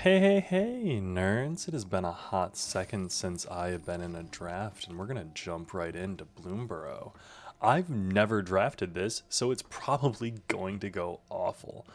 Hey, nerds. It has been a hot second since I have been in a draft, and we're going to jump right into Bloomburrow. I've never drafted this, so it's probably going to go awful.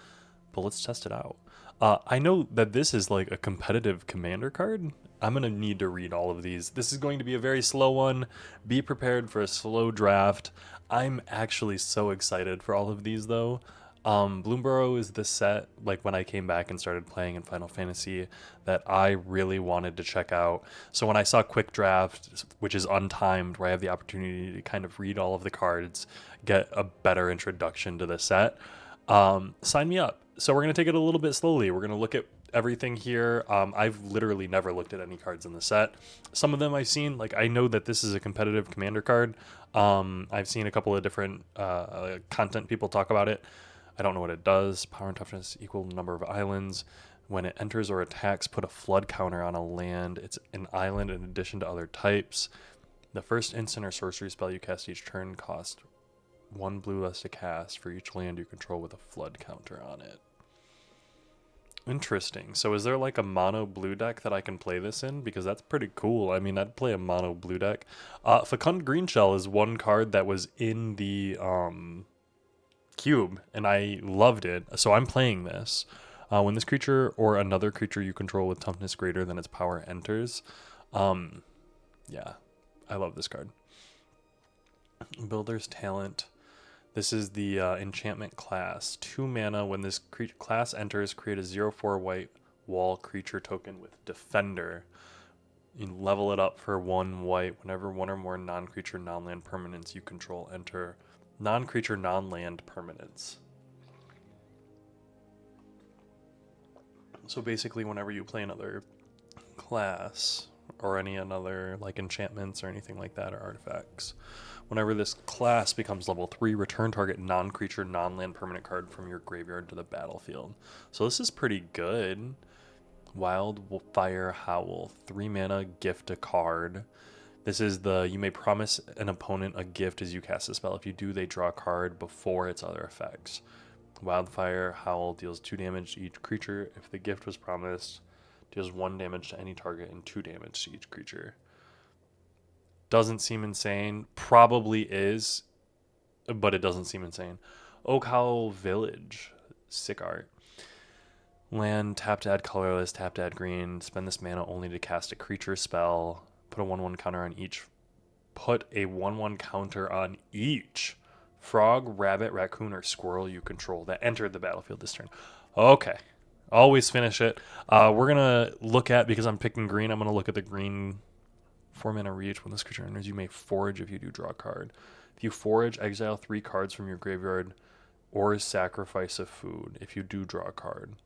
But let's test it out. I know that this is like a competitive commander card. I'm going to need to read all of these. This is going to be a very slow one. Be prepared for a slow draft. I'm actually so excited for all of these, though. Bloomburrow is the set, like when I came back and started playing in Final Fantasy, that I really wanted to check out. So when I saw Quick Draft, which is untimed, where I have the opportunity to kind of read all of the cards, get a better introduction to the set, sign me up. So we're going to take it a little bit slowly. We're going to look at everything here. I've literally never looked at any cards in the set. Some of them I've seen, like I know that this is a competitive commander card. I've seen a couple of different content people talk about it. I don't know what it does. Power and toughness equal number of islands. When it enters or attacks, put a flood counter on a land. It's an island in addition to other types. The first instant or sorcery spell you cast each turn costs one blue less to cast for each land you control with a flood counter on it. Interesting. So is there like a mono blue deck that I can play this in? Because that's pretty cool. I mean, I'd play a mono blue deck. Fecund Greenshell is one card that was in the cube, and I loved it. So I'm playing this. When this creature or another creature you control with toughness greater than its power enters, yeah, I love this card. Builder's Talent. This is the enchantment class. 2 mana. When this class enters, create a 0/4 white wall creature token with Defender. You level it up for 1 white. Whenever one or more non-creature, non-land permanents you control enter non-creature, non-land permanents. So basically, whenever you play another class or any another like enchantments or anything like that or artifacts, whenever this class becomes level 3, return target non-creature, non-land permanent card from your graveyard to the battlefield. So this is pretty good. Wildfire Howl, 3 mana, gift a card. This is the, you may promise an opponent a gift as you cast a spell. If you do, they draw a card before its other effects. Wildfire Howl deals 2 damage to each creature. If the gift was promised, deals 1 damage to any target and 2 damage to each creature. Doesn't seem insane. Probably is, but it doesn't seem insane. Oak Howl Village, sick art. Land, tap to add colorless, tap to add green. Spend this mana only to cast a creature spell. Put a 1/1 counter on each. Put a 1/1 counter on each frog, rabbit, raccoon, or squirrel you control that entered the battlefield this turn. Okay. Always finish it. We're going to look at, because I'm picking green, I'm going to look at the green 4 mana reach. When this creature enters, you may forage if you do draw a card. If you forage, exile 3 cards from your graveyard or sacrifice a food if you do draw a card.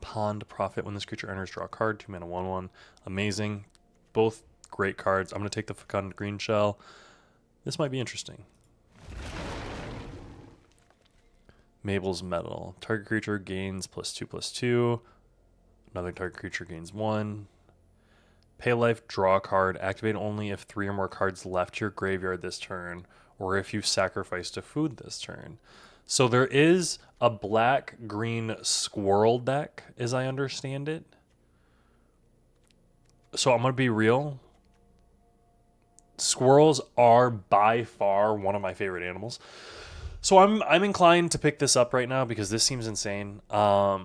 Pond Prophet. When this creature enters, draw a card. 2 mana, 1/1. Amazing. Both great cards. I'm going to take the Fecund Greenshell. This might be interesting. Mabel's Medal. Target creature gains +2/+2. Another target creature gains 1. Pay life, draw a card. Activate only if 3 or more cards left your graveyard this turn, or if you sacrificed a food this turn. So there is a black-green squirrel deck, as I understand it. So I'm going to be real. Squirrels are by far one of my favorite animals. So I'm inclined to pick this up right now because this seems insane. Yeah.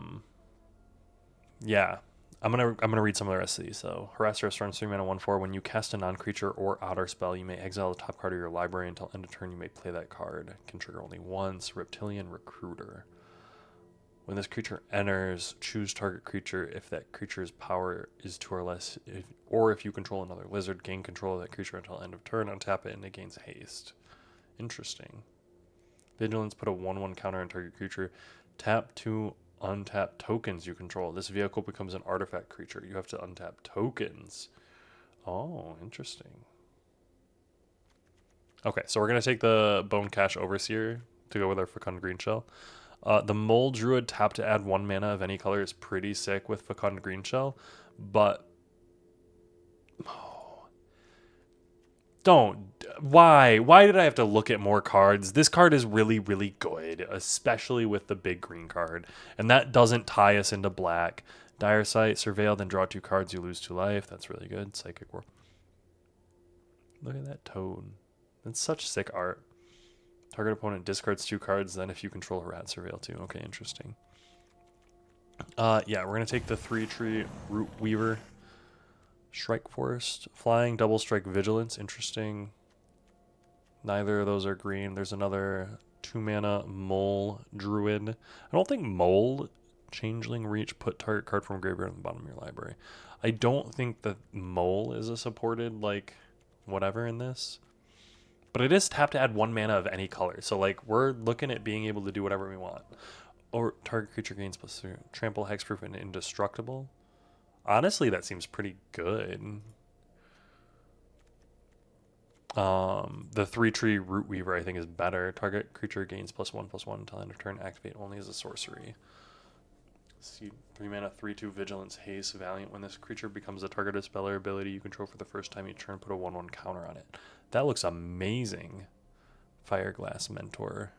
I'm gonna read some of the rest of these. So Harasser Storms 3 mana 1/4. When you cast a non-creature or outer spell, you may exile the top card of your library until end of turn. You may play that card. Can trigger only once. Reptilian Recruiter. When this creature enters, choose target creature if that creature's power is 2 or less, or if you control another lizard, gain control of that creature until end of turn. Untap it and it gains haste. Interesting. Vigilance, put a 1/1 counter on target creature. Tap 2 untap tokens you control. This vehicle becomes an artifact creature. You have to untap tokens. Oh, interesting. Okay, so we're going to take the Bone Cache Overseer to go with our Fecund Greenshell. The Mole Druid, tap to add 1 mana of any color, is pretty sick with Fecund Greenshell, but Don't. Why? Why did I have to look at more cards? This card is really, really good, especially with the big green card. And that doesn't tie us into black. Dire Sight, Surveil, then draw 2 cards, you lose 2 life. That's really good. Psychic War. Look at that toad. That's such sick art. Target opponent discards 2 cards, then if you control a rat, Surveil 2. Okay, interesting. Yeah, we're going to take the 3-tree Root Weaver. Shrike Forest, Flying, Double Strike, Vigilance, interesting. Neither of those are green. There's another 2-mana Mole Druid. I don't think Mole, Changeling Reach, put target card from graveyard on the bottom of your library. I don't think that Mole is a supported, like, whatever in this. But it is tap to add 1 mana of any color. So, like, we're looking at being able to do whatever we want. Or target creature gains +3. Trample, Hexproof, and Indestructible. Honestly, that seems pretty good. The 3-tree Root Weaver, I think, is better. Target creature gains +1/+1 until end of turn. Activate only as a sorcery. See, 3-mana, 3/2 Vigilance, Haste, Valiant. When this creature becomes a targeted spell or ability you control for the first time each turn, put a 1/1 counter on it. That looks amazing. Fireglass Mentor.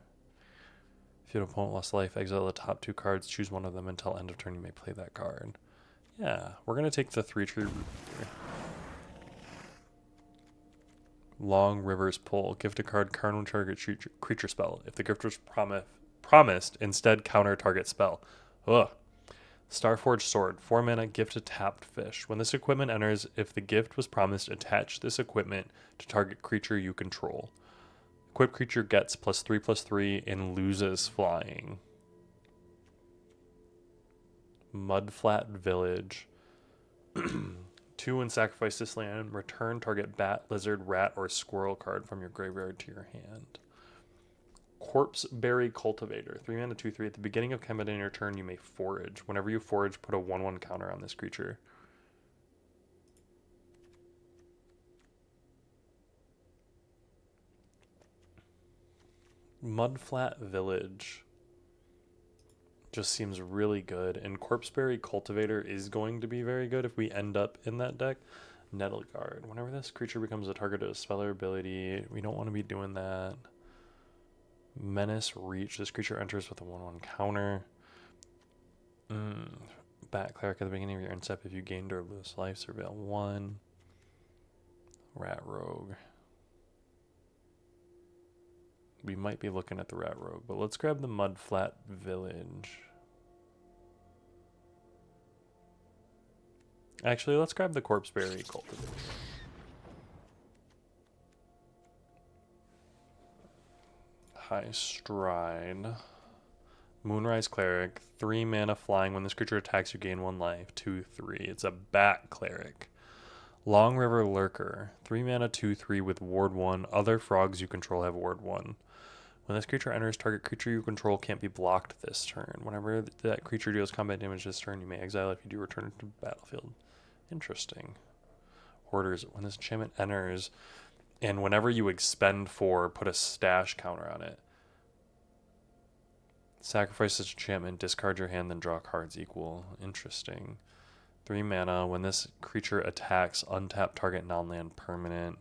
If your opponent lost life, exile the top 2 cards. Choose one of them until end of turn. You may play that card. Yeah, we're going to take the 3-tree Root Weaver. Long River's Pull. Gift a card, card target creature spell. If the gift was promised, instead counter target spell. Ugh. Starforged Sword. 4 mana, gift a tapped fish. When this equipment enters, if the gift was promised, attach this equipment to target creature you control. Equipped creature gets +3/+3 and loses flying. Mudflat Village. 2 and sacrifice this land. Return target bat, lizard, rat, or squirrel card from your graveyard to your hand. Corpseberry Cultivator. 3 mana, 2/3. At the beginning of combat in your turn, you may forage. Whenever you forage, put a 1/1 counter on this creature. Mudflat Village just seems really good, and Corpseberry Cultivator is going to be very good if we end up in that deck. Nettle Guard. Whenever this creature becomes a target of a spell or ability, we don't want to be doing that. Menace Reach. This creature enters with a 1/1 counter. Bat Cleric. At the beginning of your end step, if you gained or lose life, Surveil 1. Rat Rogue. We might be looking at the Rat Rogue, but let's grab the Mudflat Village. Actually, let's grab the Corpseberry Cultivator. High Stride. Moonrise Cleric. 3 mana flying. When this creature attacks, you gain 1 life. 2/3. It's a Bat Cleric. Long River Lurker. 3 mana, 2/3 with Ward 1. Other frogs you control have Ward 1. When this creature enters, target creature you control can't be blocked this turn. Whenever that creature deals combat damage this turn, you may exile. If you do, return it to the battlefield. Interesting. Hoarders. When this enchantment enters, and whenever you expend 4, put a stash counter on it. Sacrifice this enchantment, discard your hand, then draw cards equal. Interesting. 3 mana. When this creature attacks, untap target non-land permanent.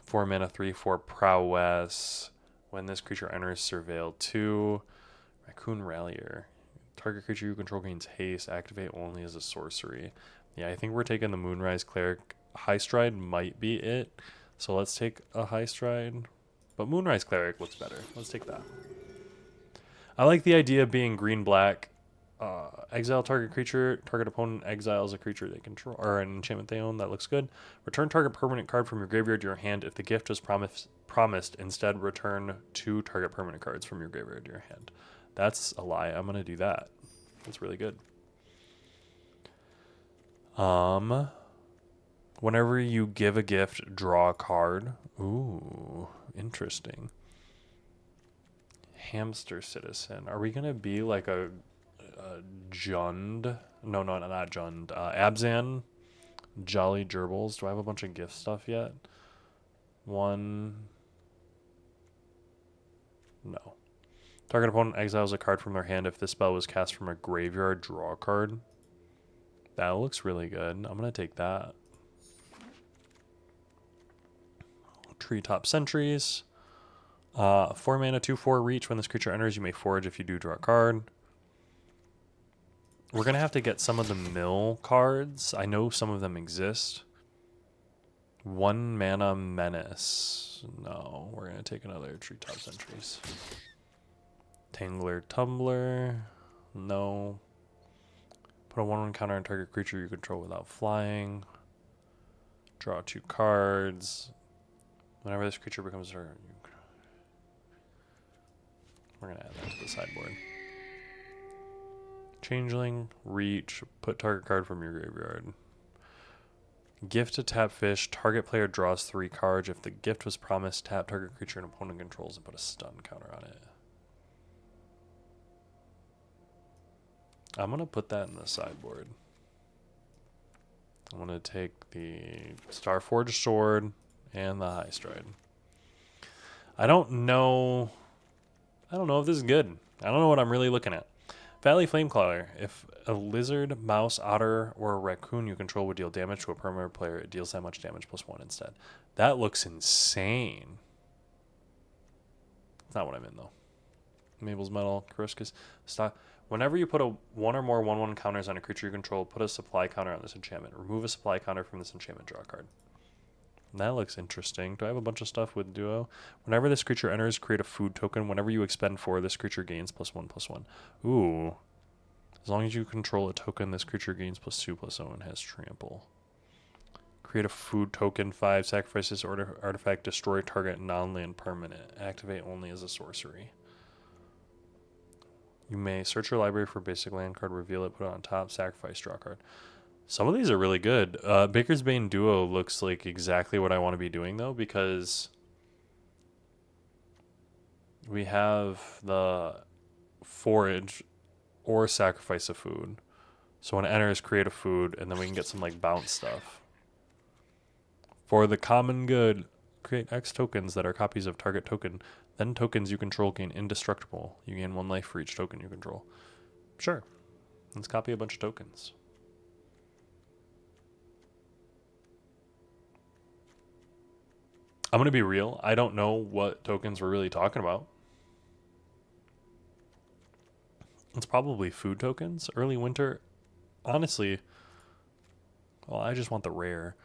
4 mana, 3/4 Prowess. When this creature enters, Surveil 2. Raccoon Rallier. Target creature you control gains haste. Activate only as a sorcery. Yeah, I think we're taking the Moonrise Cleric. High Stride might be it. So let's take a High Stride. But Moonrise Cleric looks better. Let's take that. I like the idea of being green-black. Exile target creature. Target opponent exiles a creature they control, or an enchantment they own. That looks good. Return target permanent card from your graveyard to your hand. If the gift was promised, instead return 2 target permanent cards from your graveyard to your hand. That's a lie. I'm going to do that. That's really good. Whenever you give a gift, draw a card. Ooh, interesting. Hamster Citizen. Are we going to be like a Jund? No, not Jund. Abzan. Jolly Gerbils. Do I have a bunch of gift stuff yet? 1. No. Target opponent exiles a card from their hand. If this spell was cast from a graveyard, draw a card. That looks really good. I'm going to take that. Treetop Sentries. 4 mana, 2/4 reach. When this creature enters, you may forage. If you do, draw a card. We're going to have to get some of the mill cards. I know some of them exist. 1 mana Menace. No, we're going to take another Treetop Sentries. Tangler Tumbler. No. Put a 1/1 counter on target creature you control without flying. Draw 2 cards. Whenever this creature becomes we're going to add that to the sideboard. Changeling, reach, put target card from your graveyard. Gift to tap fish, target player draws 3 cards. If the gift was promised, tap target creature and opponent controls and put a stun counter on it. I'm going to put that in the sideboard. I'm going to take the Starforged Sword and the High Stride. I don't know if this is good. I don't know what I'm really looking at. Valley Flamecrawler. If a lizard, mouse, otter, or a raccoon you control would deal damage to a permanent player, it deals that much damage +1 instead. That looks insane. It's not what I'm in, though. Mabel's Metal, Karuskas. Stop. Whenever you put 1 or more 1/1 counters on a creature you control, put a supply counter on this enchantment. Remove a supply counter from this enchantment, draw a card. That looks interesting. Do I have a bunch of stuff with Duo? Whenever this creature enters, create a food token. Whenever you expend 4, this creature gains +1/+1. Ooh. As long as you control a token, this creature gains +2/+0 and has trample. Create a food token, 5. Sacrifice this artifact, destroy target non-land permanent. Activate only as a sorcery. You may search your library for basic land card, reveal it, put it on top, sacrifice, draw a card. Some of these are really good. Baker's Bane Duo looks like exactly what I want to be doing, though, because we have the Forage or Sacrifice a Food. So when it enters, create a food, and then we can get some like bounce stuff. For the common good, create X tokens that are copies of target token. Then tokens you control gain indestructible. You gain 1 life for each token you control. Sure. Let's copy a bunch of tokens. I'm going to be real. I don't know what tokens we're really talking about. It's probably food tokens. Early winter. Honestly, well, I just want the rare.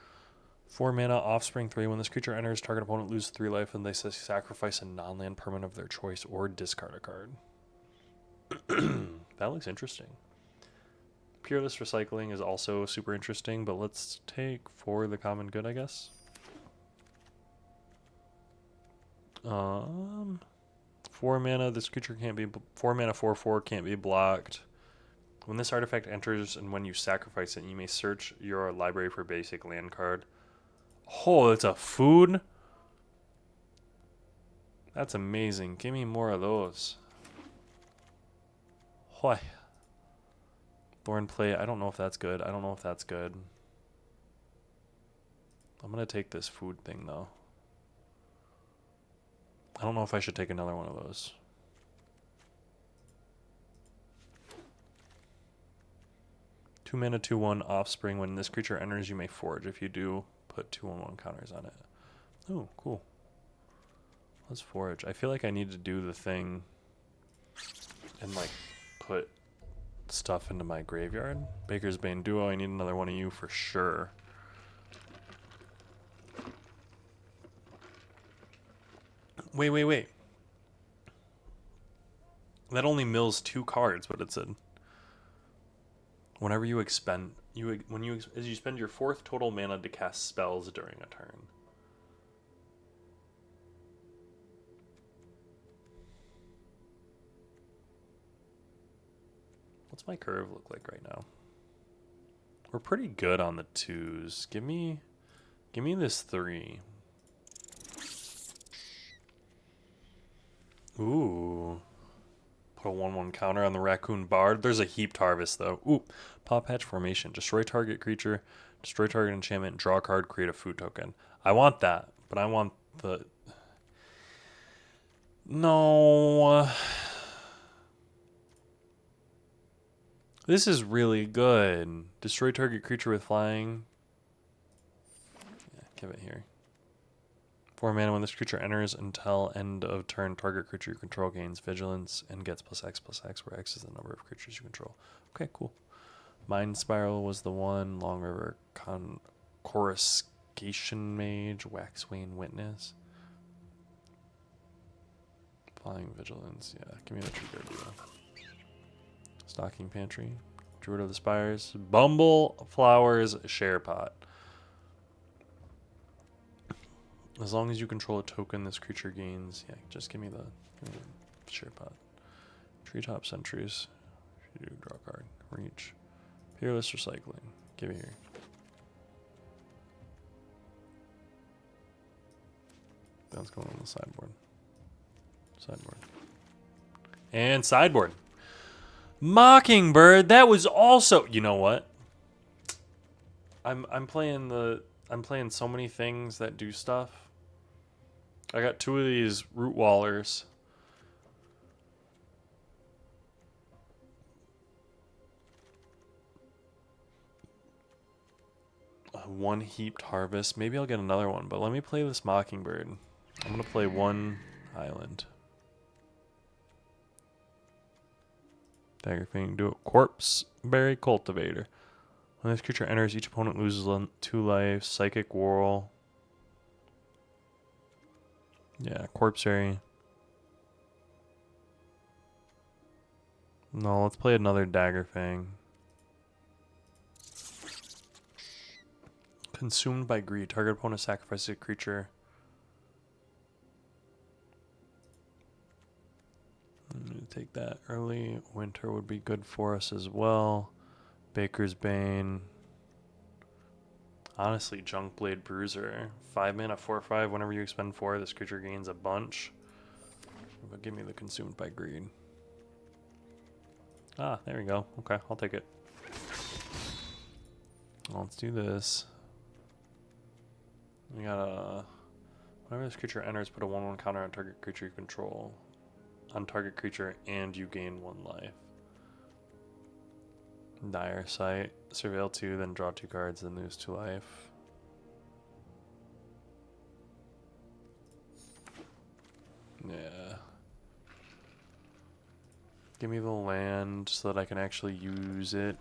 4 mana, Offspring 3. When this creature enters, target opponent loses 3 life and they sacrifice a non-land permanent of their choice or discard a card. That looks interesting. Peerless Recycling is also super interesting, but let's take for the common good, I guess. 4 mana, this creature can't be 4 mana 4/4 can't be blocked. When this artifact enters and when you sacrifice it, you may search your library for basic land card. Oh, it's a food? That's amazing. Give me more of those. Hoy. Thornplay, I don't know if that's good. I'm going to take this food thing, though. I don't know if I should take another one of those. Two mana, 2/1 Offspring. When this creature enters, you may forage. If you do, put 2/1 counters on it. Oh, cool. Let's forage. I feel like I need to do the thing and like put stuff into my graveyard. Baker's Bane Duo. I need another one of you for sure. Wait. That only mills 2 cards, but it said. Whenever you expend, as you spend your 4th total mana to cast spells during a turn. What's my curve look like right now? We're pretty good on the 2s. Give me this 3. Ooh. Put a 1/1 counter on the Raccoon Bard. There's a Heaped Harvest, though. Ooh. Paw Patch Formation. Destroy target creature. Destroy target enchantment. Draw a card. Create a food token. I want that, but I want the... No. This is really good. Destroy target creature with flying. Yeah, give it here. 4 mana. When this creature enters until end of turn, target creature you control gains vigilance and gets +X/+X, where X is the number of creatures you control. Okay, cool. Mind Spiral was the one. Long River Coruscation Mage, Waxwane Witness. Flying Vigilance, yeah. Give me the trigger deal. Stocking Pantry. Druid of the Spires. Bumble Flowers Share Pot. As long as you control a token this creature gains. Yeah, just give me the Share Pot. Treetop Sentries. You draw a card. Reach. Peerless Recycling. Give it here. That's going on the sideboard. Sideboard. And sideboard. Mockingbird. That was also. You know what? I'm playing so many things that do stuff. I got 2 of these Root Wallers. One Heaped Harvest. Maybe I'll get another one, but let me play this Mockingbird. I'm gonna play 1 island. Dagger Fang, do it. Corpse Berry Cultivator. When this creature enters, each opponent loses 2 life. Psychic Whirl. Yeah, Corpse Berry. No, let's play another Dagger Fang. Consumed by Greed. Target opponent sacrifices a creature. I'm going to take that early. Winter would be good for us as well. Baker's Bane. Honestly, Junkblade Bruiser. 5 mana, 4/5. Whenever you expend 4, this creature gains a bunch. But give me the Consumed by Greed. Ah, there we go. Okay, I'll take it. Well, let's do this. We got a... Whenever this creature enters, put a 1/1 counter on target creature you control. On target creature, and you gain 1 life. Dire Sight. Surveil 2, then draw 2 cards, then lose 2 life. Yeah. Give me the land so that I can actually use it.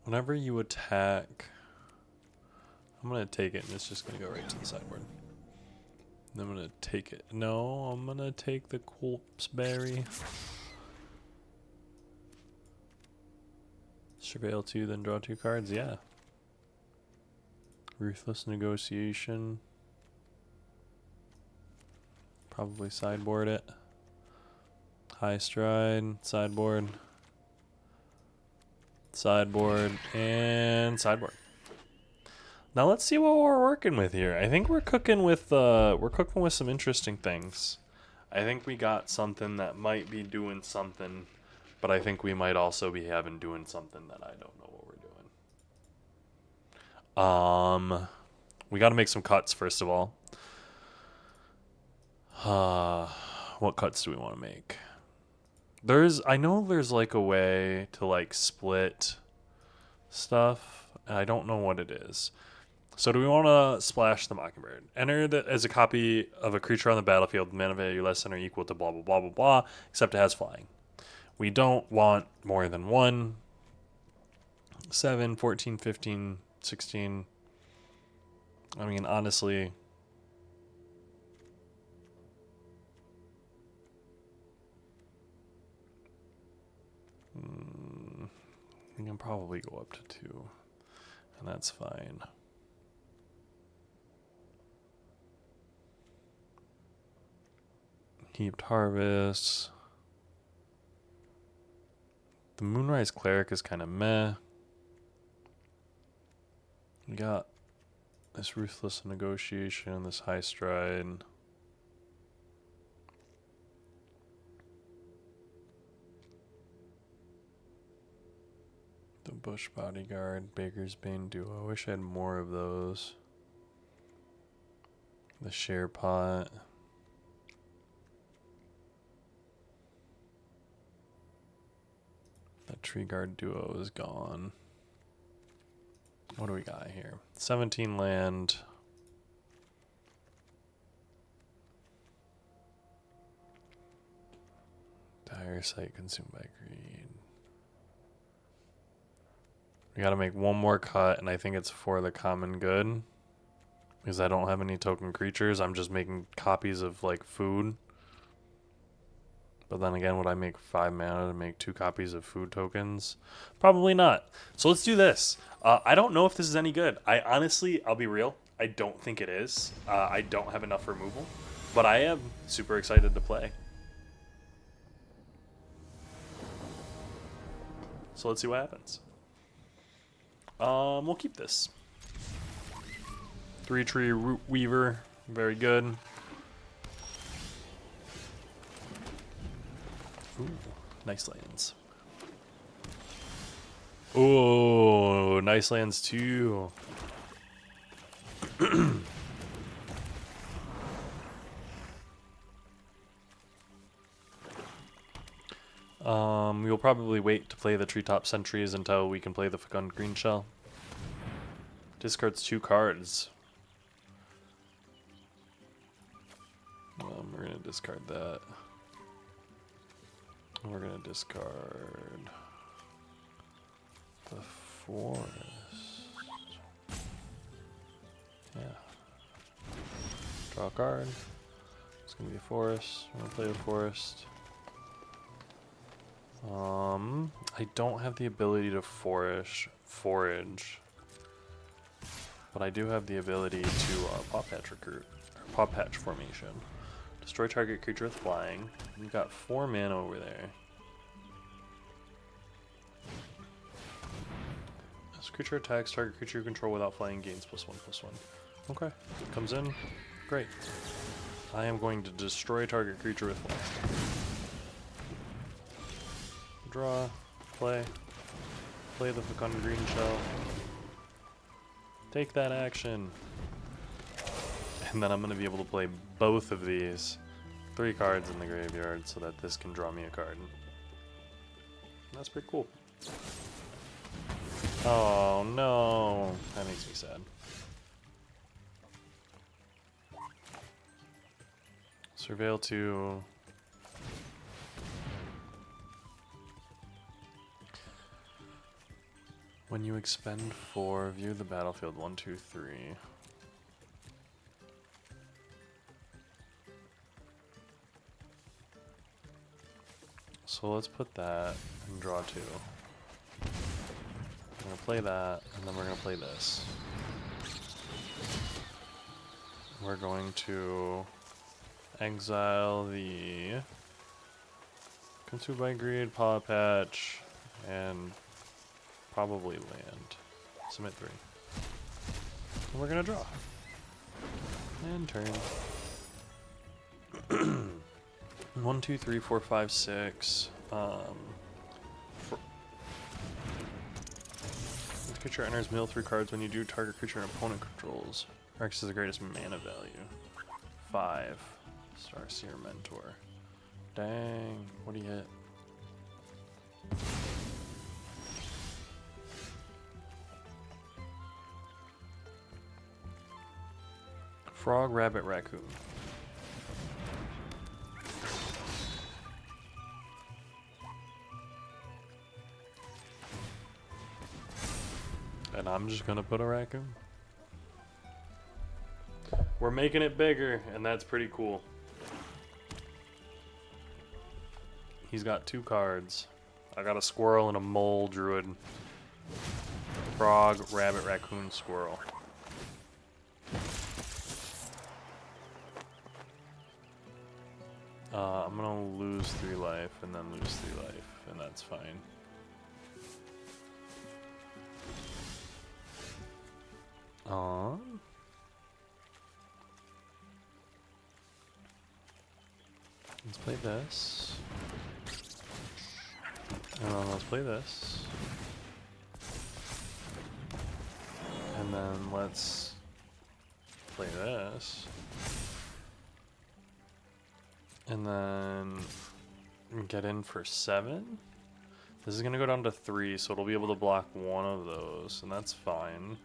Whenever you attack, I'm going to take it and it's just going to go right to the sideboard. I'm going to take it. No, I'm going to take the Corpse Berry. Surveil 2, then draw 2 cards. Yeah. Ruthless Negotiation. Probably sideboard it. High Stride, sideboard. Sideboard, and sideboard. Now let's see what we're working with here. I think we're cooking with some interesting things. I think we got something that might be doing something, but I think we might also be having doing something that I don't know what we're doing. We got to make some cuts first of all. What cuts do we want to make? I know there's like a way to like split stuff, and I don't know what it is. So do we want to splash the Mockingbird? Enter it as a copy of a creature on the battlefield with mana value less than or equal to blah blah blah blah blah, except it has flying. We don't want more than 1. 7, 14, 15, 16. I mean, honestly, we can probably go up to 2, and that's fine. Heaped Harvest. The Moonrise Cleric is kind of meh. We got this Ruthless Negotiation, this High Stride. The Bush Bodyguard, Baker's Bane duo. I wish I had more of those. The Share Pot. That tree guard duo is gone. What do we got here? 17 land. Dire site consumed by greed. We gotta make one more cut, and I think it's for the common good. Because I don't have any token creatures, I'm just making copies of, like, food. But then again, would I make 5 mana to make 2 copies of food tokens? Probably not. So let's do this. I don't know if this is any good. I honestly, I'll be real, I don't think it is. I don't have enough removal. But I am super excited to play. So let's see what happens. We'll keep this. 3-tree root weaver, very good. Ooh, nice lands. Ooh, nice lands too. We'll probably wait to play the treetop sentries until we can play the fecund green shell. Discards 2 cards. We're gonna discard that. We're gonna discard the forest. Yeah. Draw a card. It's gonna be a forest. I'm gonna play a forest. I don't have the ability to forage, but I do have the ability to paw patch recruit, or paw patch formation. Destroy target creature with flying. You've got 4 mana over there. This creature attacks target creature you control without flying, gains +1/+1. Okay, comes in. Great. I am going to destroy target creature with flying. Draw, play the fecund green shell. Take that action. And then I'm going to be able to play both of these 3 cards in the graveyard so that this can draw me a card. That's pretty cool. Oh no, that makes me sad. Surveil 2. When you expend 4, view the battlefield 1, 2, 3. So let's put that and draw 2. We're going to play that, and then we're going to play this. We're going to exile the Consumed by Greed, Paw Patch, and probably land. Submit 3. And we're going to draw. And turn. 1, 2, 3, 4, 5, 6. This creature enters mill 3 cards when you do target creature and opponent controls. X is the greatest mana value. 5. Starseer Mentor. Dang. What do you hit? Frog, rabbit, raccoon. And I'm just gonna put a raccoon. We're making it bigger, and that's pretty cool. He's got 2 cards. I got a squirrel and a mole druid. Frog, rabbit, raccoon, squirrel. I'm gonna lose 3 life and then lose 3 life, and that's fine. Let's play this. And then let's play this. And then let's play this. And then get in for 7. This is going to go down to 3, so it'll be able to block one of those, and that's fine.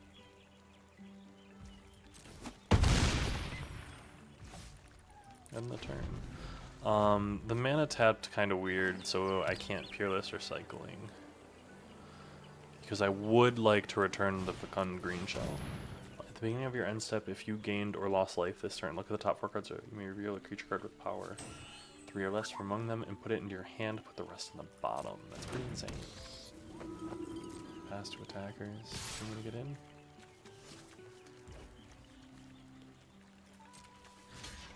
End the turn. The mana tapped kind of weird, so I can't Peerless Recycling. Because I would like to return the Fecund Green Shell. At the beginning of your end step, if you gained or lost life this turn, look at the top 4 cards. You may reveal a creature card with power 3 or less from among them and put it into your hand. Put the rest in the bottom. That's pretty insane. Pass to attackers. I'm gonna get in.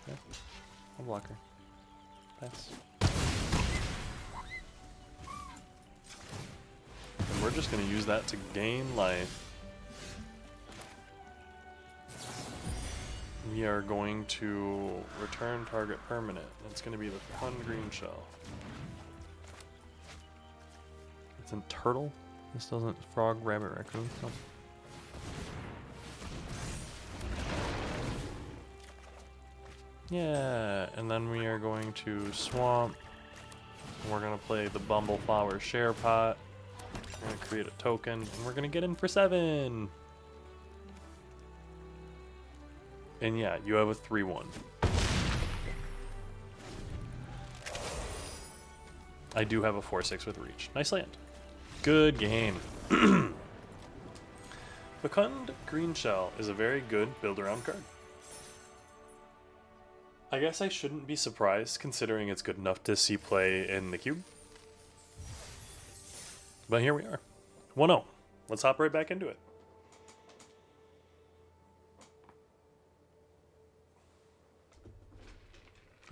Okay. I'll block her. Pass. And we're just gonna use that to gain life. We are going to return target permanent. It's going to be the Fecund Green Shell. It's in turtle. This doesn't frog, rabbit, raccoon. No. Yeah, and then we are going to swamp. We're going to play the Bumbleflower Share Pot. We're going to create a token, and we're going to get in for 7. And yeah, you have a 3/1. I do have a 4/6 with reach. Nice land. Good game. Fecund Green Shell is a very good build-around card. I guess I shouldn't be surprised considering it's good enough to see play in the cube. But here we are. 1-0. Let's hop right back into it.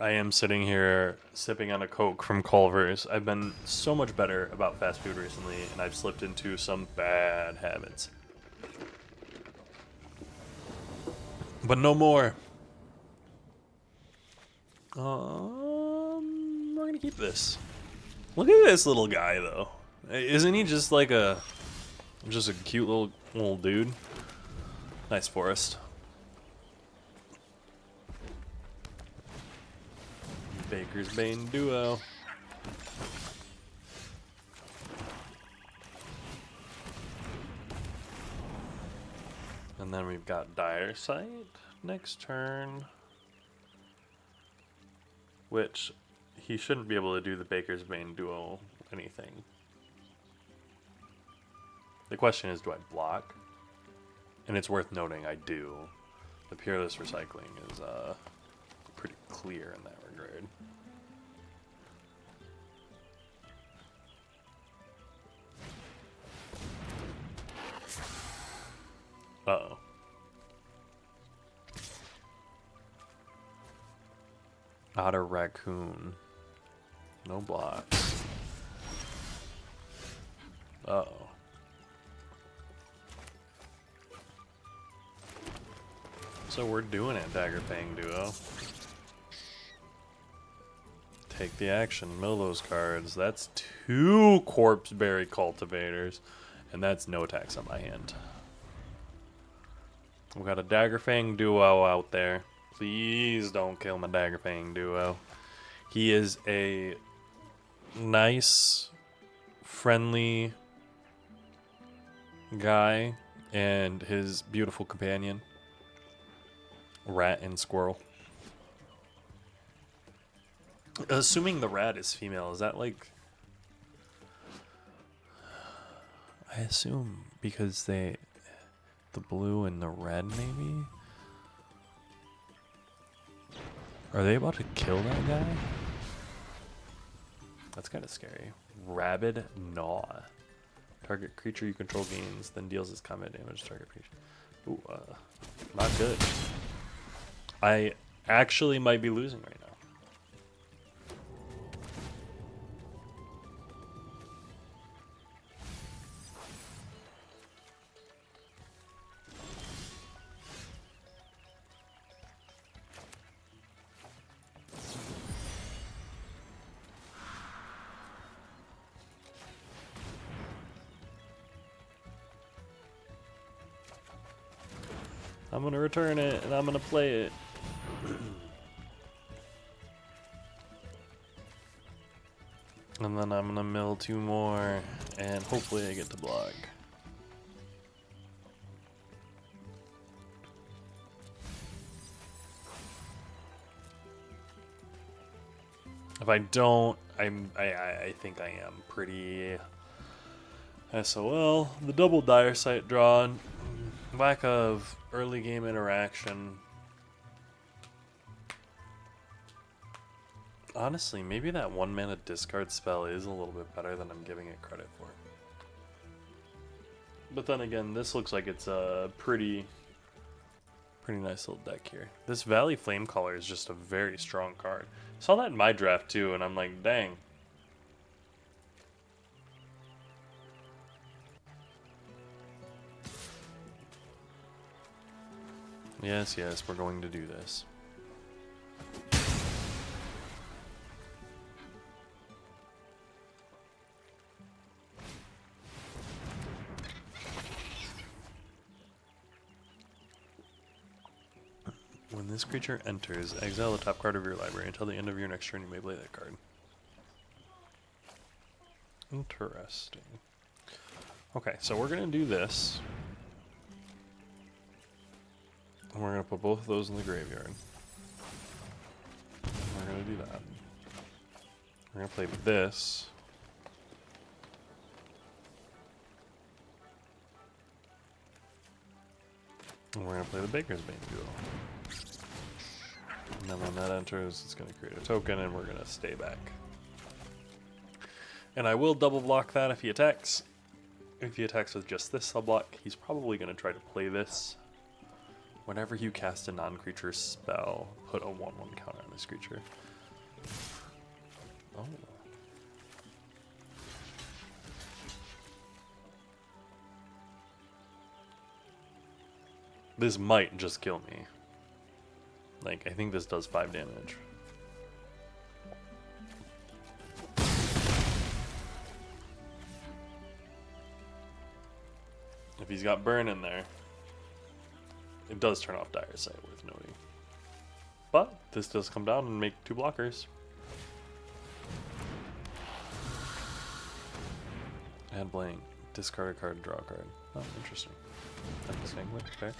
I am sitting here sipping on a Coke from Culver's. I've been so much better about fast food recently, and I've slipped into some bad habits. But no more. We're gonna keep this. Look at this little guy, though. Isn't he just like just a cute little dude? Nice forest. Baker's Bane duo. And then we've got Dire Sight next turn. Which he shouldn't be able to do the Baker's Bane duo anything. The question is, do I block? And it's worth noting I do. The Peerless Recycling is pretty clear in that regard. Uh-oh. Otter Raccoon. No blocks. Uh-oh. So we're doing it, Dagger Fang duo. Take the action, mill those cards. That's 2 Corpseberry Cultivators, and that's no attacks on my hand. We got a Dagger Fang duo out there. Please don't kill my Dagger Fang duo. He is a nice, friendly guy, and his beautiful companion, rat and squirrel. Assuming the rat is female, is that like... I assume because the blue and the red, maybe? Are they about to kill that guy? That's kind of scary. Rabid Gnaw. Target creature you control gains, then deals its combat damage to target creature. Ooh, not good. I actually might be losing right now. I'm gonna return it, and I'm gonna play it. And then I'm gonna mill 2 more, and hopefully I get to block. If I don't, I think I am pretty SOL. The double dire sight draw, lack of early game interaction. Honestly, maybe that 1 mana discard spell is a little bit better than I'm giving it credit for. But then again, this looks like it's a pretty nice little deck here. This Valley Flamecaller is just a very strong card. Saw that in my draft too, and I'm like, dang. Yes, yes, we're going to do this. When this creature enters, exile the top card of your library. Until the end of your next turn, you may play that card. Interesting. Okay, so we're going to do this. And we're going to put both of those in the graveyard. We're going to do that. We're going to play this. And we're going to play the Baker's Bane Duel. And then when that enters, it's going to create a token, and we're going to stay back. And I will double block that if he attacks. If he attacks with just this, I'll block. He's probably going to try to play this. Whenever you cast a non-creature spell, put a 1/1 counter on this creature. Oh. This might just kill me. Like, I think this does 5 damage. If he's got burn in there, it does turn off Dire Sight, worth noting. But this does come down and make 2 blockers. Add blank. Discard a card, draw a card. Oh, interesting. Interesting. Okay.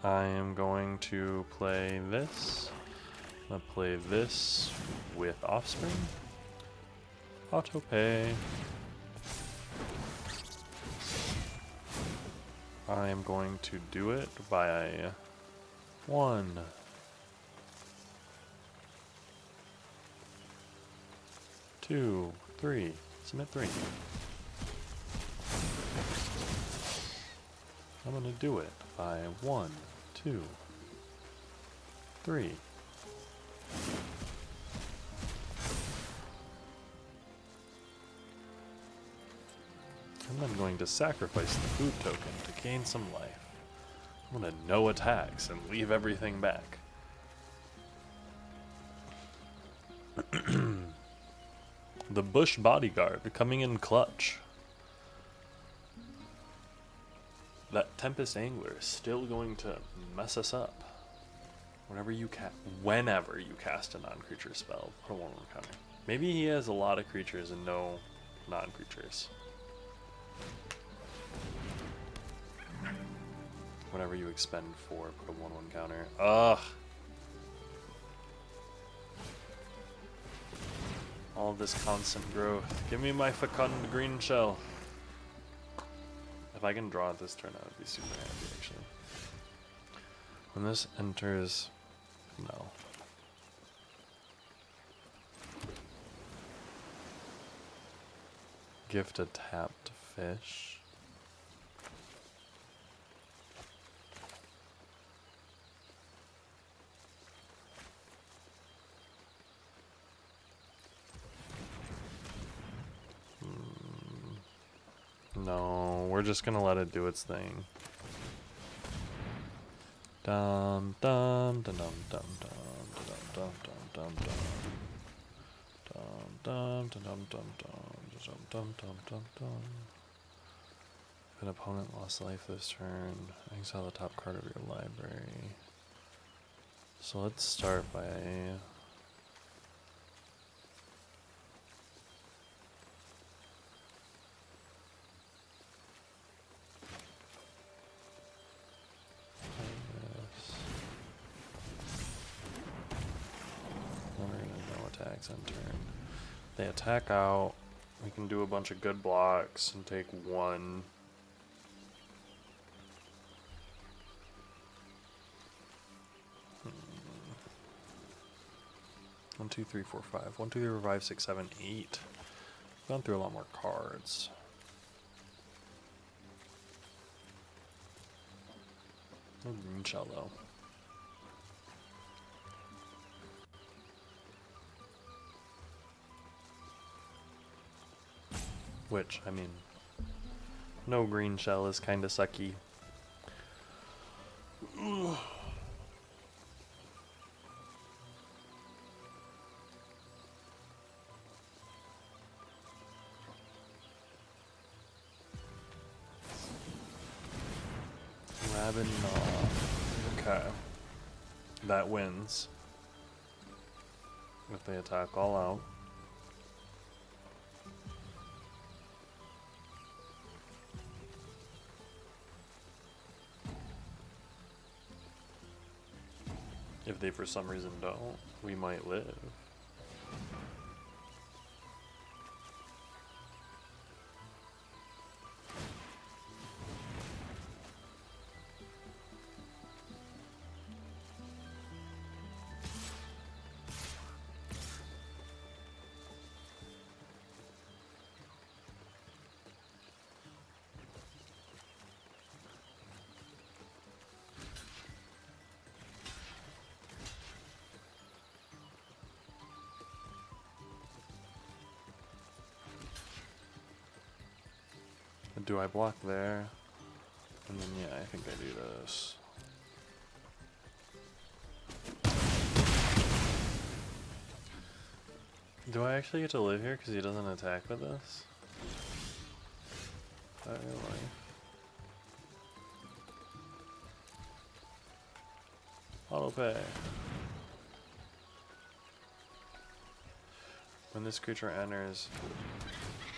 I am going to play this. I'm going to play this with Offspring. Auto pay. I am going to do it by 1, 2, 3. Submit 3. I'm gonna do it by 1, 2, 3. And I'm going to sacrifice the food token to gain some life. I'm gonna no attacks and leave everything back. The Bush Bodyguard coming in clutch. That Tempest Angler is still going to mess us up. Whenever you cast a non-creature spell, put a 1/1 counter. Maybe he has a lot of creatures and no non-creatures. Whenever you expend 4, put a 1/1 counter. Ugh. All this constant growth. Give me my fecund green shell. If I can draw it this turn, I would be super happy, actually. When this enters... No. Gift a tapped fish. No, we're just gonna let it do its thing. Dum dum dum dum dum dum dum dum dum dum dum dum dum dum dum dum dum dum dum. If an opponent lost life this turn, exile the top card of your library. So let's start by attacks on turn. They attack out. We can do a bunch of good blocks and take one. One, two, three, four, five. 1, 2, 3, 4, 5, 6, 7, 8. Gone through a lot more cards. No green shell though. Which, I mean, no green shell is kind of sucky. Ugh. Okay. That wins. If they attack all out. If they for some reason don't, we might live. Do I block there? And then, yeah, I think I do this. Do I actually get to live here because he doesn't attack with this? Is that real life? Auto pay. When this creature enters,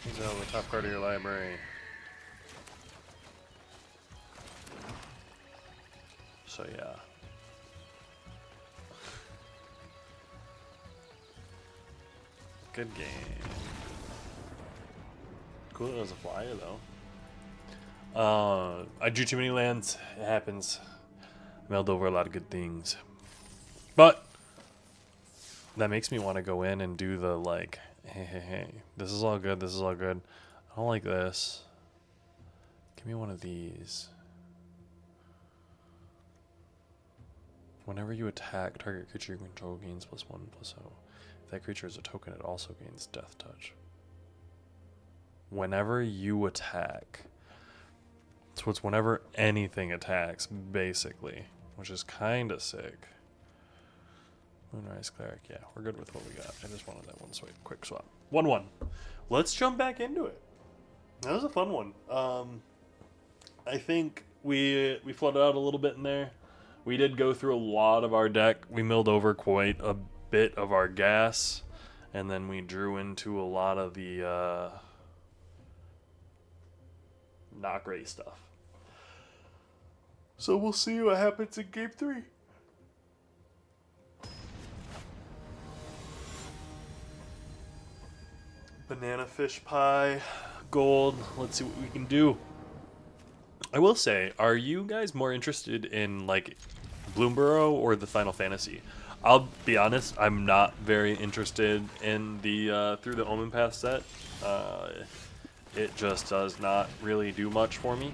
exile the top card of your library. So yeah. Good game. Cool as a flyer though. I drew too many lands. It happens. Mailed over a lot of good things. But that makes me want to go in and do the like, hey, this is all good, this is all good. I don't like this. Give me one of these. Whenever you attack, target creature you control gains +1/+0. If that creature is a token, it also gains Death Touch. Whenever you attack. So it's whenever anything attacks, basically. Which is kind of sick. Moonrise Cleric, yeah, we're good with what we got. I just wanted that one swipe, quick swap. 1-1. Let's jump back into it. That was a fun one. I think we flooded out a little bit in there. We did go through a lot of our deck. We milled over quite a bit of our gas. And then we drew into a lot of the not great stuff. So we'll see what happens in Game 3. Banana fish pie, gold. Let's see what we can do. I will say, are you guys more interested in like Bloomburrow or the Final Fantasy? I'll be honest, I'm not very interested in the Through the Omen Path set. It just does not really do much for me.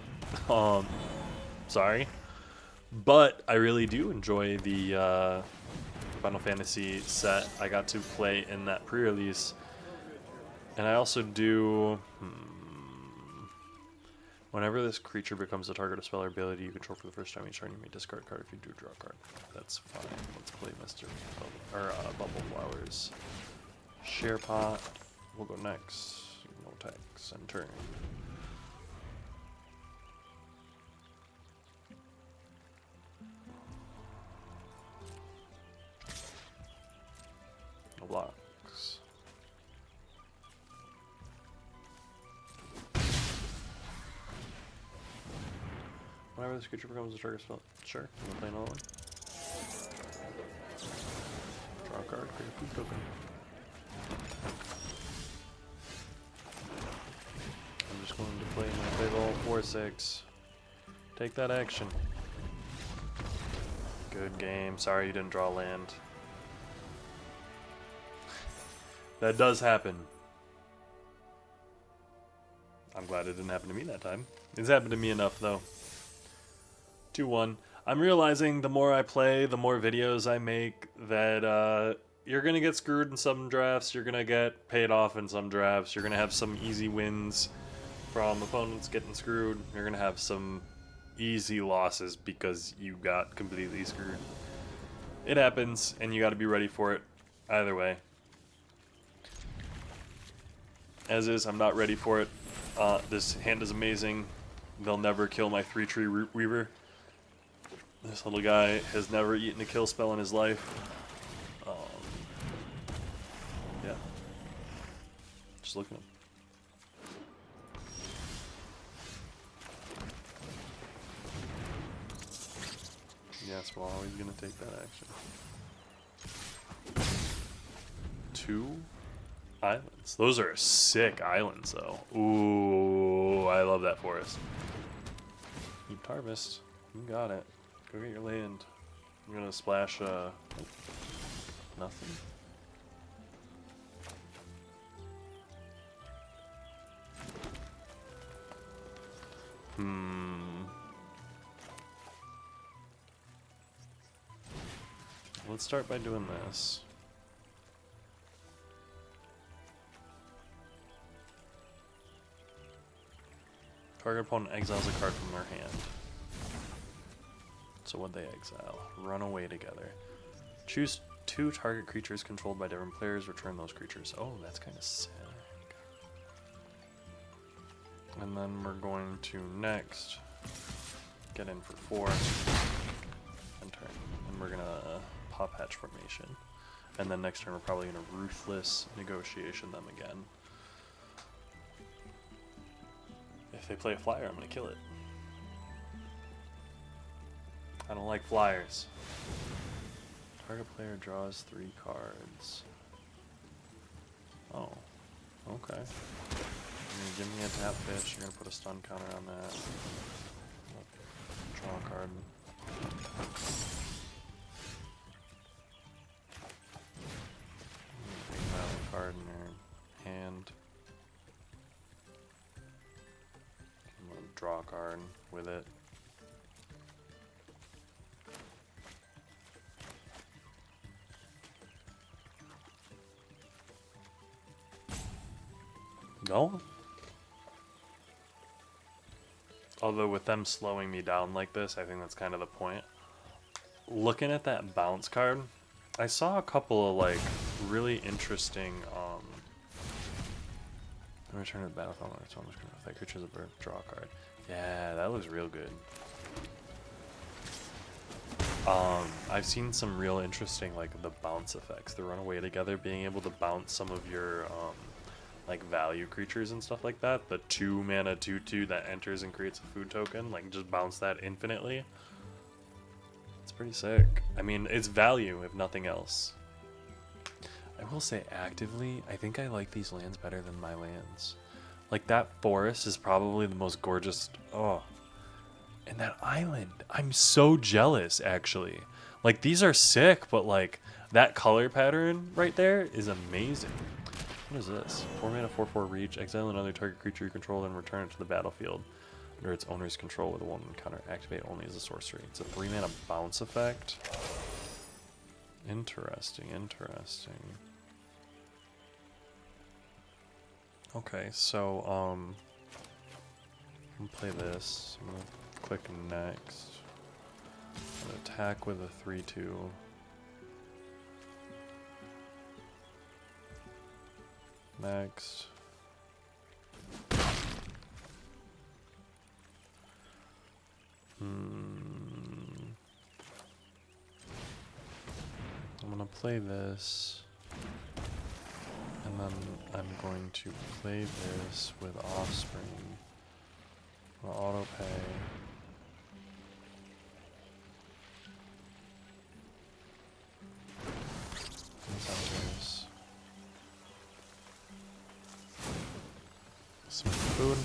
Sorry. But I really do enjoy the Final Fantasy set I got to play in that pre-release. And I also do... Whenever this creature becomes the target of spell or ability you control for the first time each turn, you may discard a card if you do draw a card. That's fine. Let's play Mr. Bubble Flowers. Share Pot. We'll go next. No attacks. And turn. No blocks. Whenever this creature becomes a target spell, sure, I'm gonna play another one. Draw a card, create a food token. Going to play my big ol' 4-6. Take that action. Good game. Sorry you didn't draw land. That does happen. I'm glad it didn't happen to me that time. It's happened to me enough, though. 2-1. I'm realizing the more I play, the more videos I make, that you're going to get screwed in some drafts. You're going to get paid off in some drafts. You're going to have some easy wins from opponents getting screwed. You're going to have some easy losses because you got completely screwed. It happens, and you got to be ready for it either way. As is, I'm not ready for it. This hand is amazing. They'll never kill my 3-tree Root Weaver. This little guy has never eaten a kill spell in his life. Yeah. Just look at him. Yes, we're always going to take that action. 2 islands. Those are sick islands, though. Ooh, I love that forest. You harvest. You got it. Go get your land. I'm gonna splash, nothing. Let's start by doing this. Target opponent exiles a card from their hand. So what'd they exile? Run away together. Choose 2 target creatures controlled by different players. Return those creatures. Oh, that's kind of sick. And then we're going to next get in for 4 and turn. And we're gonna pop hatch formation. And then next turn we're probably gonna ruthless negotiation them again. If they play a flyer, I'm gonna kill it. I don't like flyers. Target player draws 3 cards. Oh, okay. You're gonna give me a tap fish, you're gonna put a stun counter on that. Draw a card. Bring that card in your hand. I'm gonna draw a card with it. No? Although with them slowing me down like this, I think that's kind of the point. Looking at that bounce card, I saw a couple of like really interesting return to the battlefield on its own. If that creature's a bird, draw a card. Yeah, that looks real good. I've seen some real interesting like the bounce effects. The run away together, being able to bounce some of your like value creatures and stuff like that. The 2 mana 2/2 that enters and creates a food token, like just bounce that infinitely. It's pretty sick. I mean, it's value if nothing else. I will say actively, I think I like these lands better than my lands. Like that forest is probably the most gorgeous. Oh, and that island, I'm so jealous actually. Like these are sick, but like that color pattern right there is amazing. What is this? 4 mana 4/4 reach. Exile another target creature you control and return it to the battlefield under its owner's control with a 1 counter. Activate only as a sorcery. It's a 3 mana bounce effect. Interesting, interesting. Okay, so I'm gonna play this. I'm gonna click next. I'm gonna attack with a 3/2. Next. I'm gonna play this, and then I'm going to play this with Offspring. I'm gonna auto pay. Some food.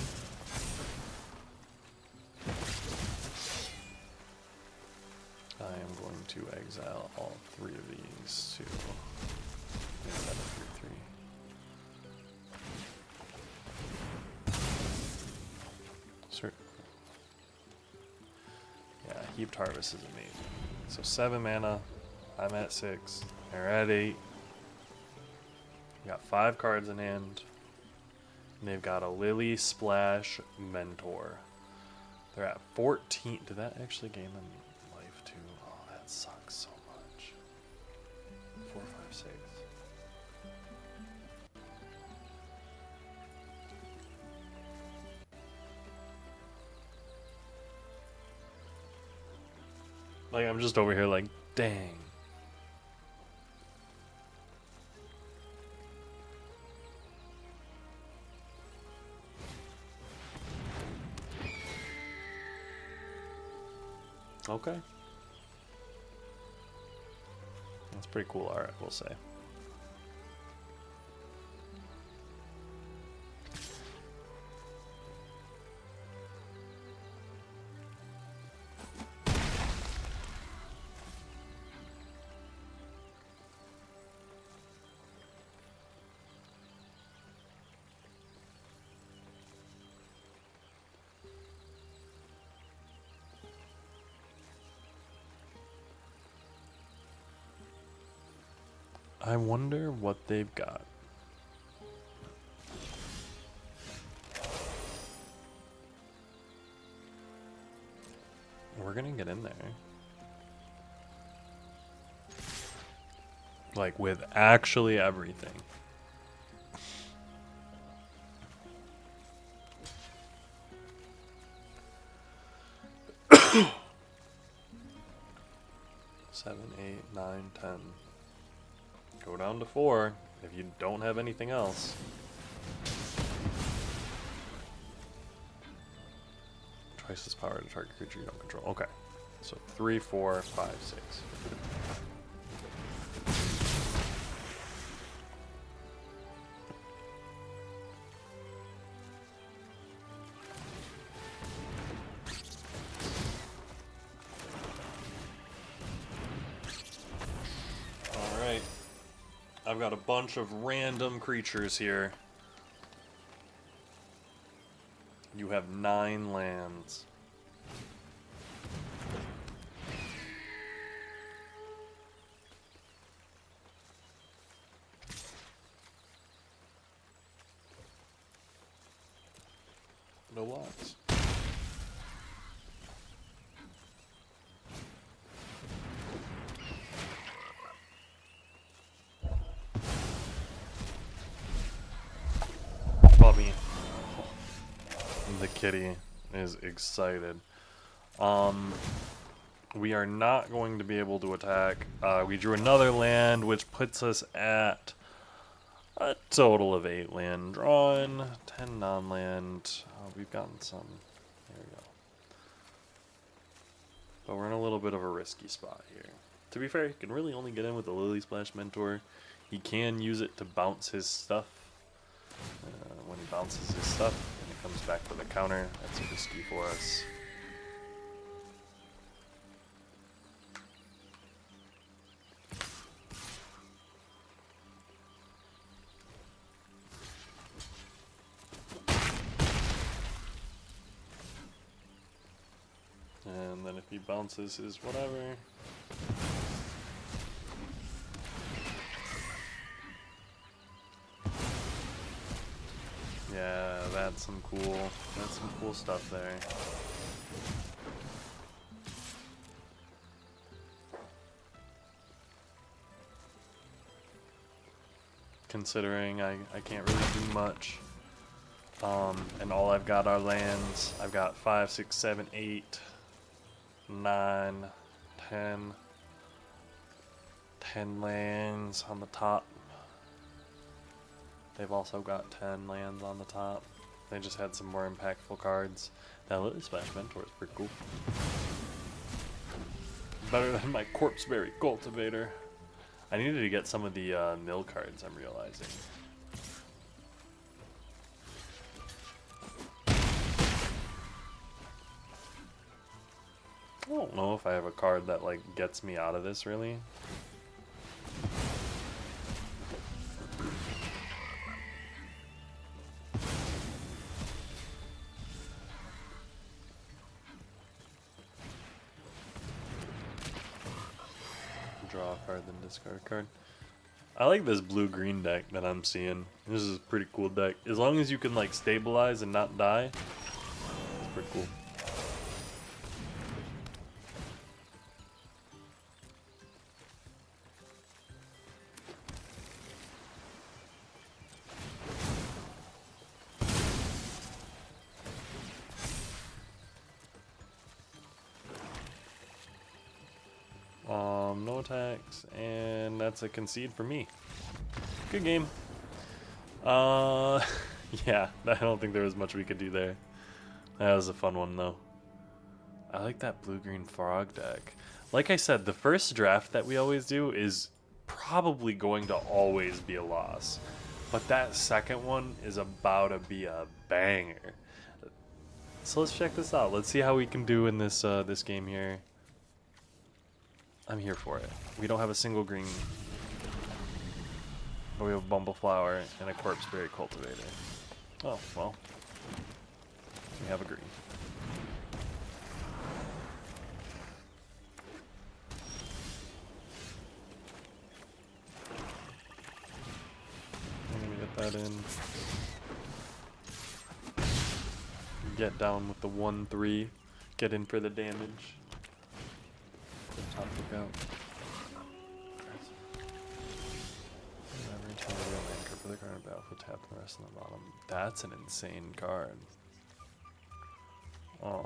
to exile all 3 of these to make that a 3/3. Yeah, Heaped Harvest is amazing. So 7 mana, I'm at 6, they're at 8. We got 5 cards in hand. And they've got a Lily Splash Mentor. They're at 14. Did that actually gain them life too? Oh, that sucks so much. 4, 5, 6. Like, I'm just over here like, dang. Okay. That's pretty cool art, I will say. I wonder what they've got. We're gonna get in there. Like, with actually everything. Seven, 8, 9, 10. Go down to 4 if you don't have anything else. Twice as power to target creature you don't control. Okay. So 3, 4, 5, 6. Alright. I've got a bunch of random creatures here. You have 9 lands. No blocks. Bobby. The kitty is excited. We are not going to be able to attack. We drew another land, which puts us at a total of 8 land drawn, 10 non-land. We've gotten some. There we go. But we're in a little bit of a risky spot here. To be fair, he can really only get in with the Lily Splash Mentor. He can use it to bounce his stuff. When he bounces his stuff and it comes back with a counter, that's risky for us. And then if he bounces his whatever, yeah, that's some cool stuff there. Considering I can't really do much. And all I've got are lands. I've got 5, 6, 7, 8, 9, 10. 10 lands on the top. They've also got 10 lands on the top. They just had some more impactful cards. That Lily Splash Mentor is pretty cool. Better than my Corpseberry Cultivator. I needed to get some of the mill cards, I'm realizing. don't know if I have a card that like gets me out of this really. Draw a card, then discard a card. I like this blue-green deck that I'm seeing. This is a pretty cool deck. As long as you can like stabilize and not die, it's pretty cool. No attacks, and that's a concede for me. Good game. Yeah, I don't think there was much we could do there. That was a fun one, though. I like that blue-green frog deck. Like I said, the first draft that we always do is probably going to always be a loss. But that second one is about to be a banger. So let's check this out. Let's see how we can do in this this game here. I'm here for it. We don't have a single green. But we have a Bumbleflower and a Corpse Berry Cultivator. Oh, well. We have a green. I'm gonna get that in. Get down with the 1-3. Get in for the damage. Top look out. Every time you go anchor for the card in battle, tap the rest on the bottom. That's an insane card. Let's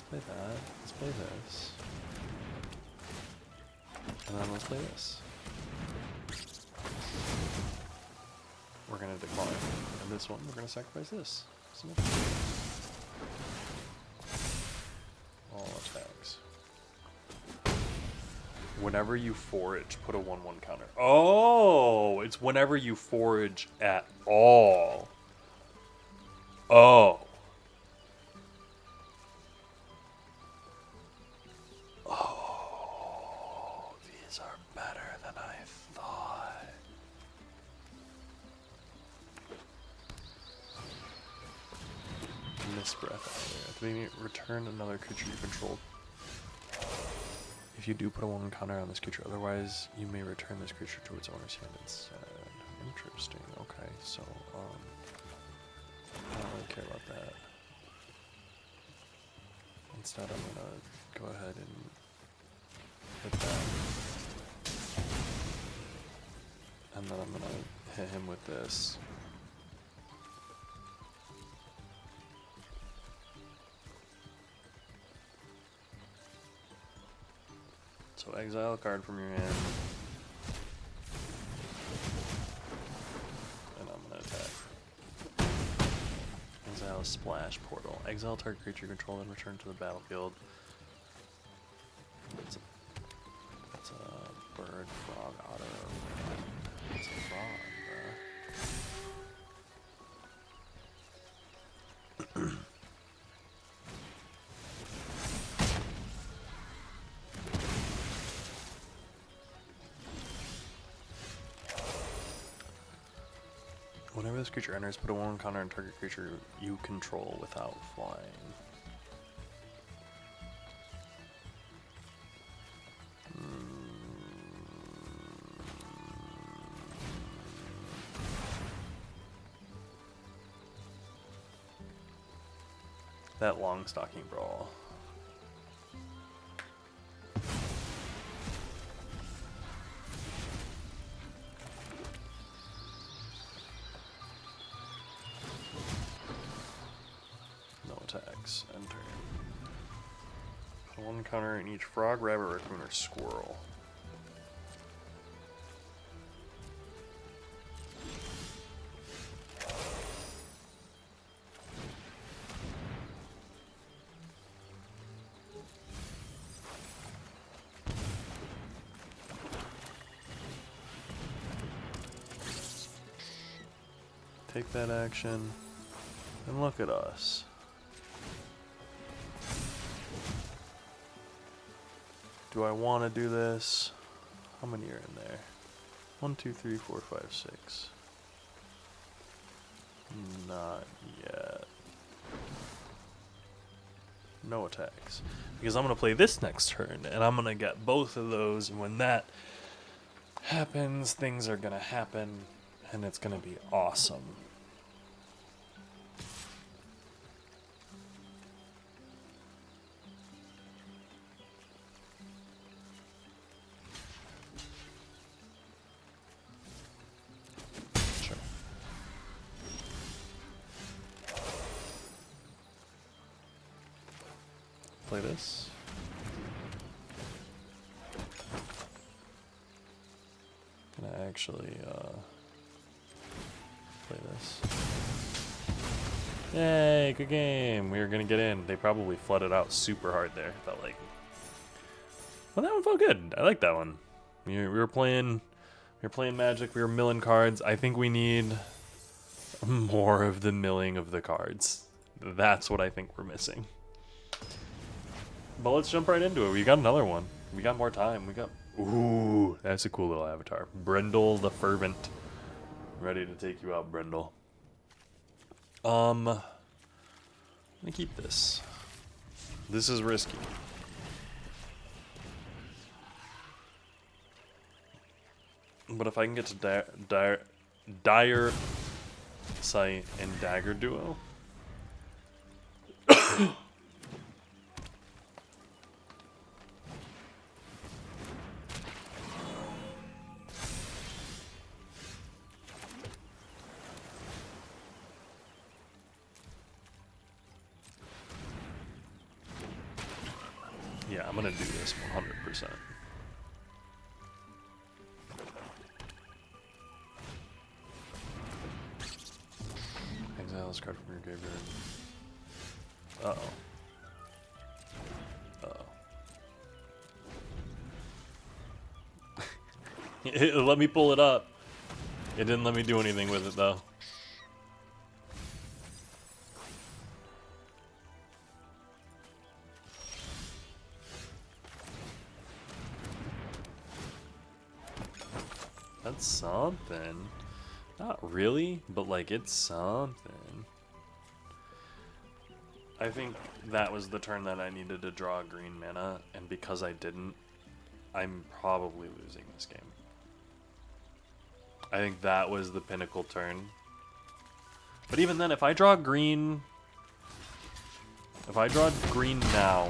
play that. Let's play this. And then let's play this. We're gonna decline. And this one, we're gonna sacrifice this. So all attacks. Whenever you forage, put a 1/1 counter. Oh, it's whenever you forage at all. Oh. Oh, these are better than I thought. Mist Breath either. At the beginning, return another creature you control. If you do put a 1 counter on this creature, otherwise you may return this creature to its owner's hand instead. Interesting. Okay, so I don't really care about that. Instead, I'm gonna go ahead and hit that, and then I'm gonna hit him with this. So exile a card from your hand, and I'm gonna attack. Exile Splash Portal. Exile target creature you control and return to the battlefield. It's a bird, frog, otter. It's a frog, bruh. Whenever this creature enters, put a 1 counter on target creature you control without flying. That long stocking brawl. Attacks. Enter. Put 1 counter in each frog, rabbit, raccoon, or squirrel. Take that action, and look at us. Do I want to do this? How many are in there? 1, 2, 3, 4, 5, 6. Not yet. No attacks. Because I'm going to play this next turn, and I'm going to get both of those, and when that happens, things are going to happen, and it's going to be awesome. Play this. Can I actually play this? Yay, good game. We were gonna get in. They probably flooded out super hard there. Felt like. Well, that one felt good. I like that one. We were playing Magic. We were milling cards. I think we need more of the milling of the cards. That's what I think we're missing. But let's jump right into it. We got another one. We got more time. We got... Ooh, that's a cool little avatar. Brindle the Fervent. Ready to take you out, Brindle. I'm gonna keep this. This is risky. But if I can get to Dire Sight and Dagger Duo... Yeah, I'm gonna do this 100%. Exile this card from your graveyard. Uh-oh. Uh-oh. It let me pull it up. It didn't let me do anything with it, though. That's something. Not really, but like it's something. I think that was the turn that I needed to draw green mana, and because I didn't, I'm probably losing this game. I think that was the pinnacle turn. But even then, if I draw green now,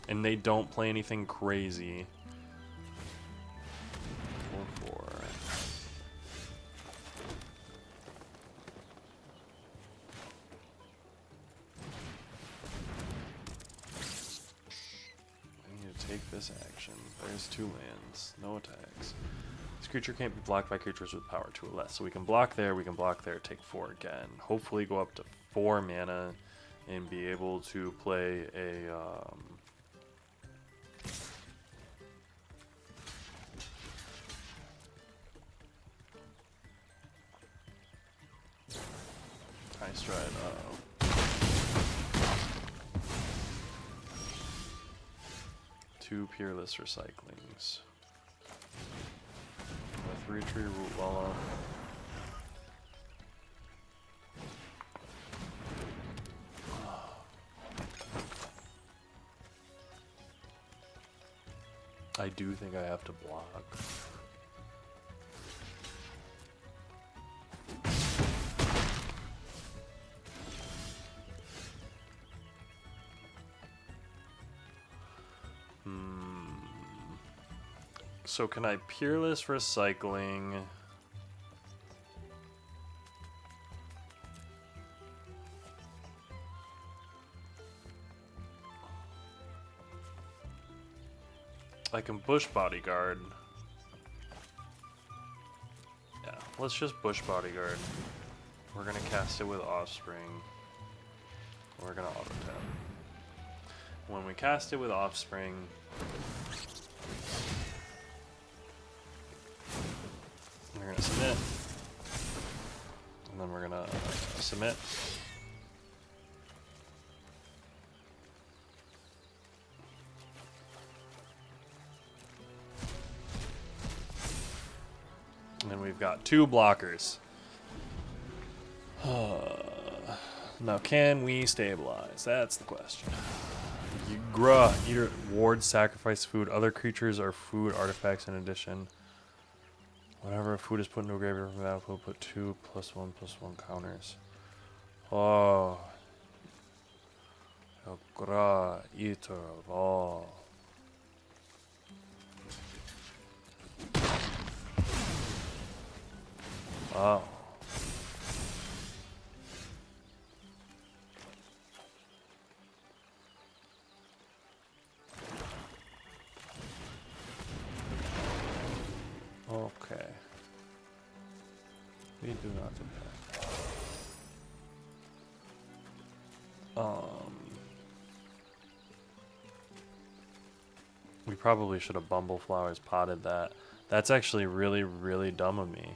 and they don't play anything crazy... 4/4. I need to take this action. There's 2 lands, no attacks. This creature can't be blocked by creatures with power 2 or less. So we can block there, take 4 again. Hopefully go up to 4 mana and be able to play a High Stride. Uh-oh. 2 Peerless Recyclings. A 3-tree Root Walla. I do think I have to block. So can I Peerless Recycling? I can Bush Bodyguard. Yeah, let's just Bush Bodyguard. We're gonna cast it with Offspring. We're gonna auto tap. When we cast it with Offspring, we're gonna submit, and then we're gonna submit. got 2 blockers. Now, can we stabilize? That's the question. Gruh. Eater. Ward. Sacrifice food. Other creatures or food artifacts in addition. Whenever food is put into a graveyard from that, we'll put 2+1/+1 counters. Oh. Gra. Eater. Oh. Oh. Okay. We do not do that. We probably should have Bumbleflowers potted that. That's actually really, really dumb of me.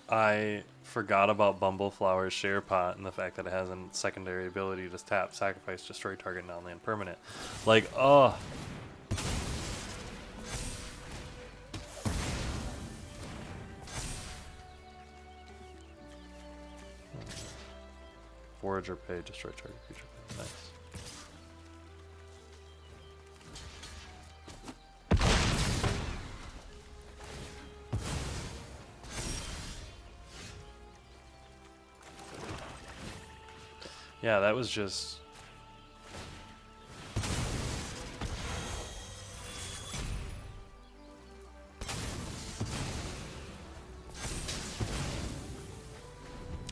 I forgot about Bumbleflower's Share Pot and the fact that it has a secondary ability to tap, sacrifice, destroy target non-land permanent. Like, oh. Forage or pay, destroy target creature. Nice. Yeah, that was just...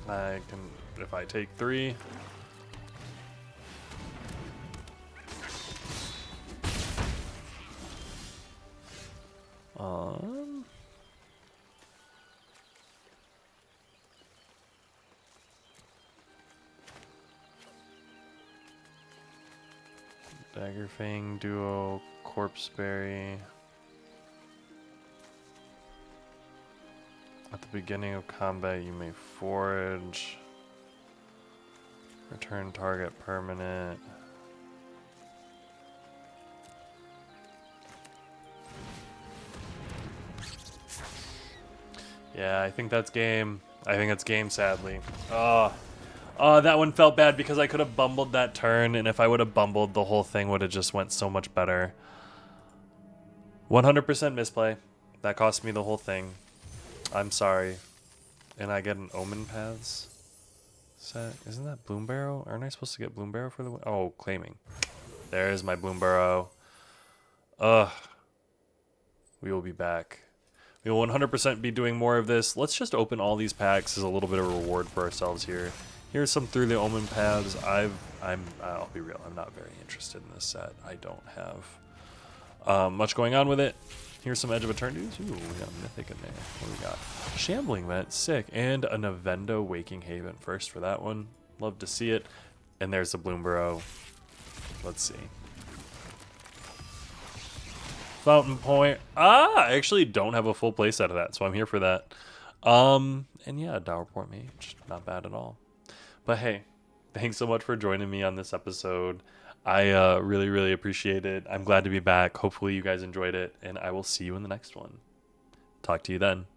I can... If I take 3... Daggerfang, Duo, Corpseberry. At the beginning of combat, you may forage. Return target permanent. Yeah, I think that's game. I think that's game, sadly. That one felt bad because I could have bumbled that turn, and if I would have bumbled, the whole thing would have just went so much better. 100% misplay. That cost me the whole thing. I'm sorry. And I get an Omen Paths set. Isn't that Bloomburrow? Aren't I supposed to get Bloomburrow for the win? Oh, claiming. There's my Bloomburrow. Ugh. We will be back. We will 100% be doing more of this. Let's just open all these packs as a little bit of a reward for ourselves here. Here's some Through the Omen Paths. I'll be real, I'm not very interested in this set. I don't have much going on with it. Here's some Edge of Eternities. Ooh, we got Mythic in there. What do we got? Shambling Vent, sick. And a Navendo Waking Haven first for that one. Love to see it. And there's the Bloomburrow. Let's see. Fountain Point. I actually don't have a full playset of that, so I'm here for that. And yeah, Dowerport Mage. Not bad at all. But hey, thanks so much for joining me on this episode. I really, really appreciate it. I'm glad to be back. Hopefully you guys enjoyed it, and I will see you in the next one. Talk to you then.